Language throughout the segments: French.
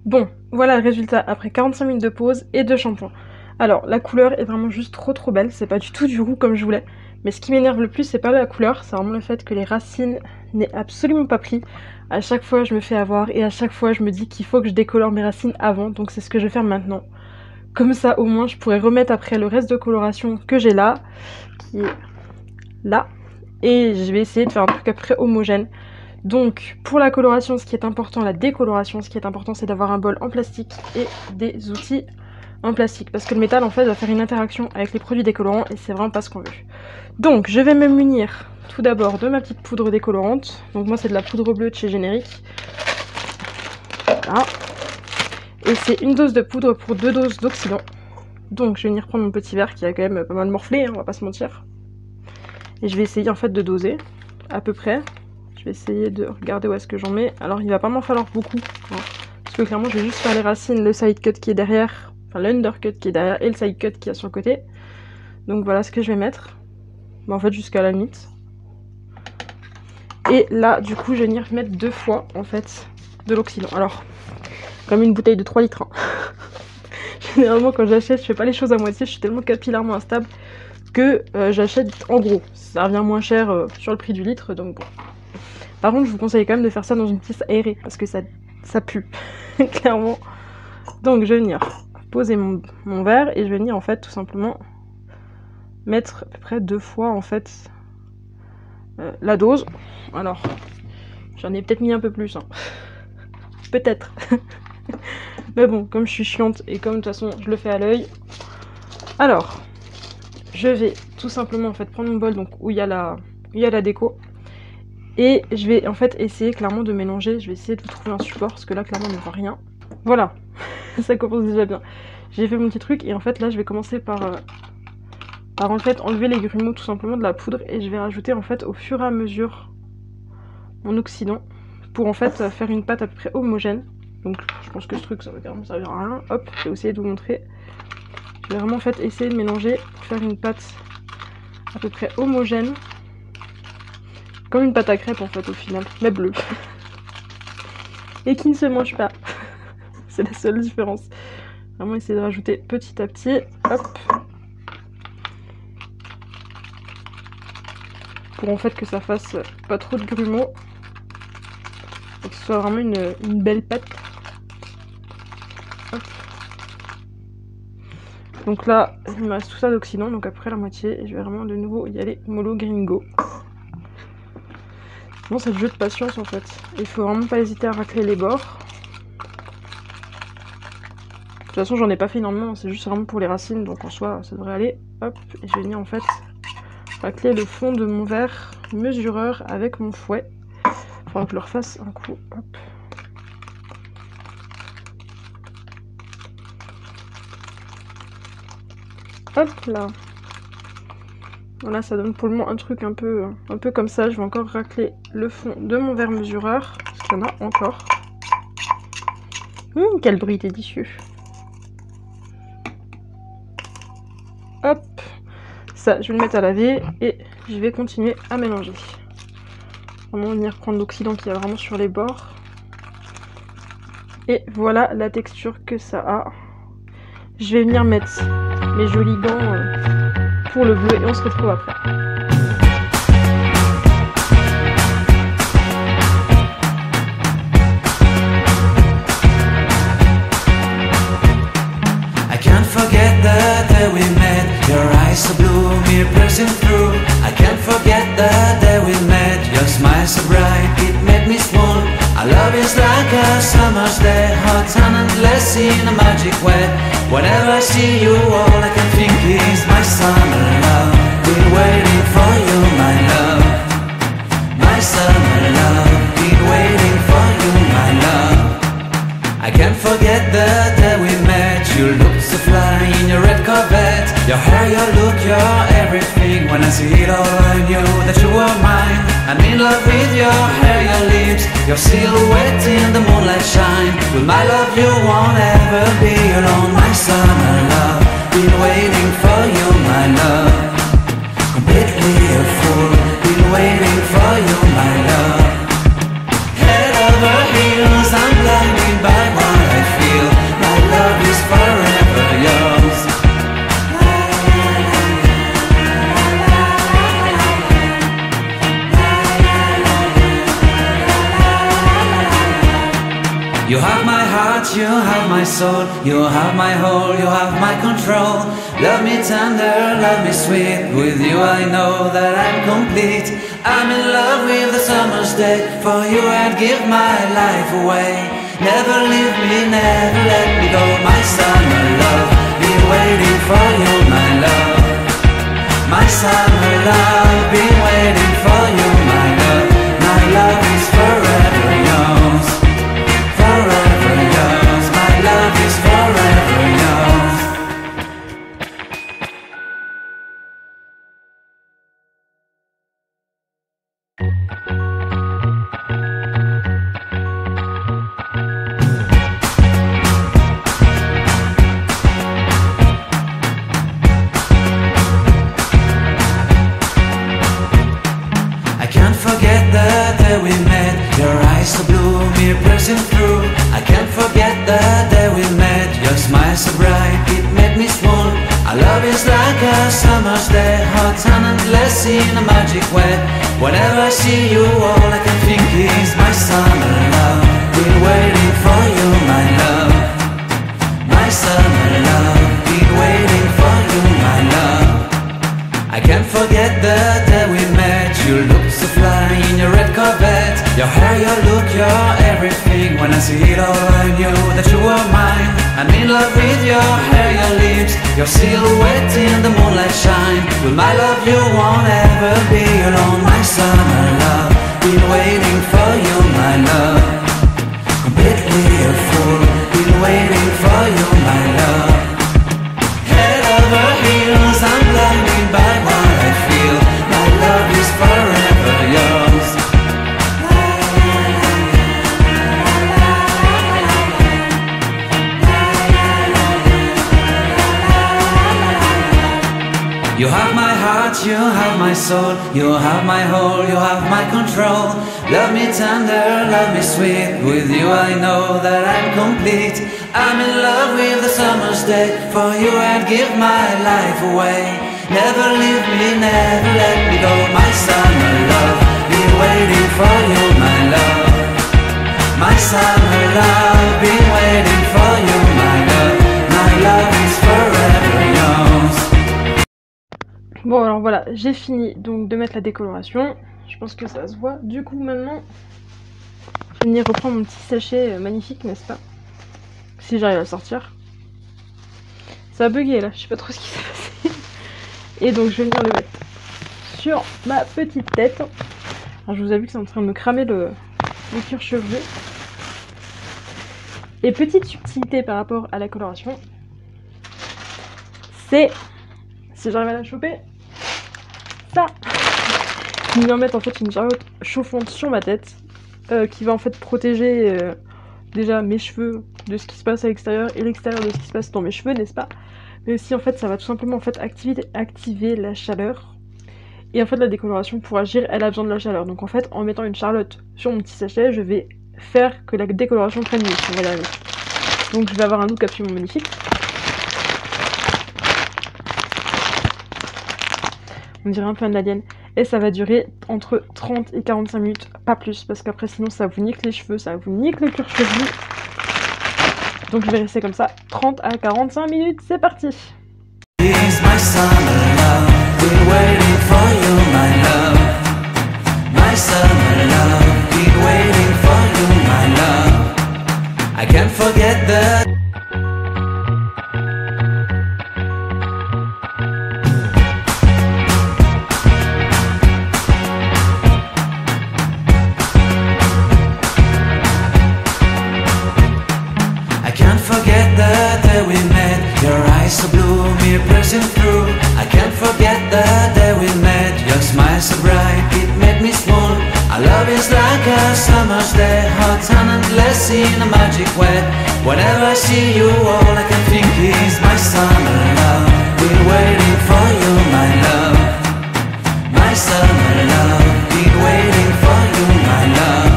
Bon, voilà le résultat après 45 minutes de pause et de shampoing. Alors, la couleur est vraiment juste trop belle, c'est pas du tout du roux comme je voulais. Mais ce qui m'énerve le plus, c'est pas la couleur, c'est vraiment le fait que les racines n'aient absolument pas pris. À chaque fois, je me fais avoir et à chaque fois, je me dis qu'il faut que je décolore mes racines avant, donc c'est ce que je vais faire maintenant. Comme ça, au moins, je pourrais remettre après le reste de coloration que j'ai là, qui est là. Et je vais essayer de faire un truc à peu près homogène. Donc, pour la coloration, ce qui est important, la décoloration, ce qui est important, c'est d'avoir un bol en plastique et des outils en plastique. Parce que le métal, en fait, va faire une interaction avec les produits décolorants et c'est vraiment pas ce qu'on veut. Donc, je vais me munir tout d'abord de ma petite poudre décolorante. Donc, moi, c'est de la poudre bleue de chez Générique. Voilà. Et c'est une dose de poudre pour 2 doses d'oxydant. Donc, je vais venir prendre mon petit verre qui a quand même pas mal morflé, hein, on va pas se mentir. Et je vais essayer, en fait, de doser à peu près. Je vais essayer de regarder où est-ce que j'en mets. Alors, il va pas m'en falloir beaucoup. Hein, parce que clairement, je vais juste faire les racines, le side cut qui est derrière. Enfin, l'undercut qui est derrière et le side cut qui est sur le côté. Donc, voilà ce que je vais mettre. Bon, en fait, jusqu'à la limite. Et là, du coup, je vais venir mettre 2 fois, en fait, de l'oxydant. Alors, comme une bouteille de 3 litres. Hein. Généralement, quand j'achète, je fais pas les choses à moitié. Je suis tellement capillairement instable que j'achète en gros. Ça revient moins cher sur le prix du litre, donc bon. Par contre, je vous conseille quand même de faire ça dans une pièce aérée, parce que ça pue, clairement. Donc, je vais venir poser mon verre, et je vais venir, en fait, tout simplement, mettre à peu près 2 fois, en fait, la dose. Alors, j'en ai peut-être mis un peu plus, hein. Peut-être. Mais bon, comme je suis chiante, et comme, de toute façon, je le fais à l'œil. Alors, je vais tout simplement, en fait, prendre mon bol, donc, où il y a la déco. Et je vais en fait essayer clairement de mélanger, je vais essayer de trouver un support parce que là clairement on ne voit rien. Voilà, ça commence déjà bien. J'ai fait mon petit truc et en fait là je vais commencer par en fait enlever les grumeaux tout simplement de la poudre et je vais rajouter en fait au fur et à mesure mon oxydant pour en fait faire une pâte à peu près homogène. Donc je pense que ce truc ça va carrément servir à rien. Hop, je vais essayer de vous montrer. Je vais vraiment en fait essayer de mélanger pour faire une pâte à peu près homogène. Comme une pâte à crêpes en fait au final, mais bleue. Et qui ne se mange pas. C'est la seule différence. Vraiment essayer de rajouter petit à petit. Hop. Pour en fait que ça fasse pas trop de grumeaux. Et que ce soit vraiment une belle pâte. Hop. Donc là, il me reste tout ça d'oxydant, donc après la moitié. Et je vais vraiment de nouveau y aller mollo gringo. Bon, c'est le jeu de patience en fait. Il faut vraiment pas hésiter à racler les bords. De toute façon, j'en ai pas fait énormément, c'est juste vraiment pour les racines, donc en soi, ça devrait aller. Hop, et je vais venir en fait racler le fond de mon verre mesureur avec mon fouet. Il faudra que je le refasse un coup. Hop. Hop là. Voilà, ça donne pour le moment un truc un peu comme ça. Je vais encore racler le fond de mon verre mesureur, parce qu'il y en a encore. Quel bruit délicieux. Hop, ça, je vais le mettre à laver et je vais continuer à mélanger. Vraiment venir prendre l'oxydant qu'il y a vraiment sur les bords. Et voilà la texture que ça a. Je vais venir mettre mes jolis gants pour le bleu et on se retrouve après. I can't forget the day we met. Your eyes so blue, me pressing through. I can't forget the day we met. Your smile so bright, it made me swoon. Our love is like a summer's day, hot and endless in a magic way. Whenever I see you, all I can think is my summer love. Been waiting for you, my love. My summer love. Been waiting for you, my love. I can't forget the day we met. You looked so fly in your red Corvette. Your hair, your look, your everything. When I see it all, I knew that you were mine. I'm in love with your hair, your lips, your silhouette in the moonlight shine. With my love you won't ever be alone. My summer love, been waiting for you, my love. Completely a fool, been waiting for you, my love. Head over heels, I'm blinded by what I feel. You have my heart, you have my soul, you have my whole, you have my control. Love me tender, love me sweet, with you I know that I'm complete. I'm in love with the summer's day, for you I'd give my life away. Never leave me, never let me go, my summer love. Been waiting for you, my love. My summer love, been waiting for you, my love. My love is forever yours. Forever yours, my love is forever yours. I can't forget the day we met, your eyes so blue, me pressing through. I can't forget the day we met, your smile so bright, it made me swoon. Our love is like a summer's day, hot and endless in a magic way. Whenever I see you, all I can think is my summer love. Been waiting for you, my love. My summer love, been waiting for you, my love. I can't forget the day we met. You looked so fly in your red Corvette. Your hair, your look, your everything. When I see it all, I knew that you were mine. I'm in love with your hair, your lips, your silhouette in the moonlight shine. With my love, you won't ever be alone. My summer love, been waiting for you, my love. Completely a fool, been waiting for you, my love. Head over heels, I'm blinded by what I feel. My love is forever yours. You have my heart, you have my soul, you have my whole, you have my control. Love me tender, love me sweet, with you I know that I'm complete. I'm in love with the summer's day, for you I'd give my life away. Never leave me, never let me go, my summer love. Been waiting for you, my love. My summer love, been waiting for you, my love. My love is forever yours. Bon alors voilà, j'ai fini donc de mettre la décoloration. Je pense que ça se voit. Du coup maintenant, je vais venir reprendre mon petit sachet magnifique, n'est-ce pas? Si j'arrive à le sortir. Ça a bugué là, je sais pas trop ce qui s'est passé. Et donc je vais venir le mettre sur ma petite tête. Alors je vous avoue que c'est en train de me cramer le cuir chevelu. Et petite subtilité par rapport à la coloration, c'est, si j'arrive à la choper, ça. Je vais mettre en fait une charlotte chauffante sur ma tête qui va en fait protéger déjà mes cheveux de ce qui se passe à l'extérieur et l'extérieur de ce qui se passe dans mes cheveux, n'est-ce pas? Mais aussi en fait ça va tout simplement en fait activer la chaleur. Et en fait la décoloration pour agir elle a besoin de la chaleur. Donc en fait en mettant une charlotte sur mon petit sachet je vais faire que la décoloration prenne mieux, on va y arriver. Donc je vais avoir un look absolument magnifique. On dirait un peu un alien. Et ça va durer entre 30 et 45 minutes, pas plus, parce qu'après sinon ça vous nique les cheveux, ça vous nique le cuir chevelu. Donc je vais rester comme ça, 30 à 45 minutes, c'est parti. So blue, me pressing through. I can't forget the day we met. Your smile so bright, it made me swoon. Our love is like a summer's day, hot and endless in a magic way. Whenever I see you, all I can think is my summer love. Been waiting for you, my love. My summer love. Been waiting for you, my love.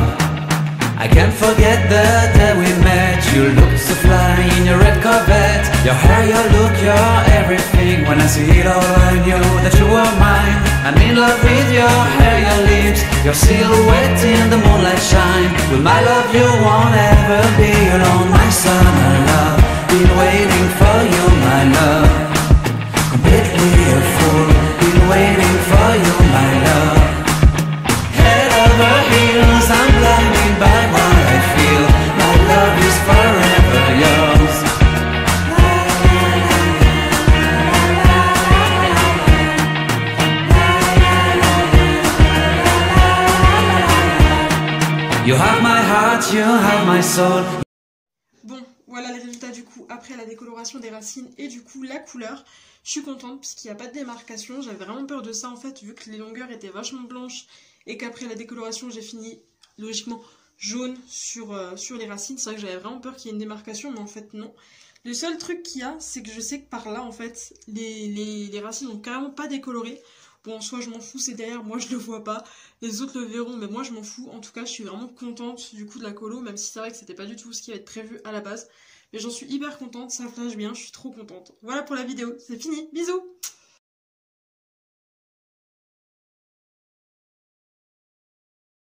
I can't forget the day we met. You looked so fly in your red Corvette. Your hair, your look, your everything. When I see it all, I knew that you were mine. I'm in love with your hair, your lips, your silhouette in the moonlight shine. With my love, you won't ever be You have my heart, you have my soul. Bon, voilà les résultats du coup après la décoloration des racines et du coup la couleur. Je suis contente puisqu'il n'y a pas de démarcation. J'avais vraiment peur de ça en fait vu que les longueurs étaient vachement blanches et qu'après la décoloration j'ai fini logiquement jaune sur les racines. C'est vrai que j'avais vraiment peur qu'il y ait une démarcation mais en fait non. Le seul truc qu'il y a c'est que je sais que par là en fait les racines n'ont carrément pas décoloré. Bon, soit je m'en fous, c'est derrière, moi je le vois pas, les autres le verront, mais moi je m'en fous. En tout cas, je suis vraiment contente du coup de la colo, même si c'est vrai que c'était pas du tout ce qui va être prévu à la base. Mais j'en suis hyper contente, ça flash bien, je suis trop contente. Voilà pour la vidéo, c'est fini, bisous!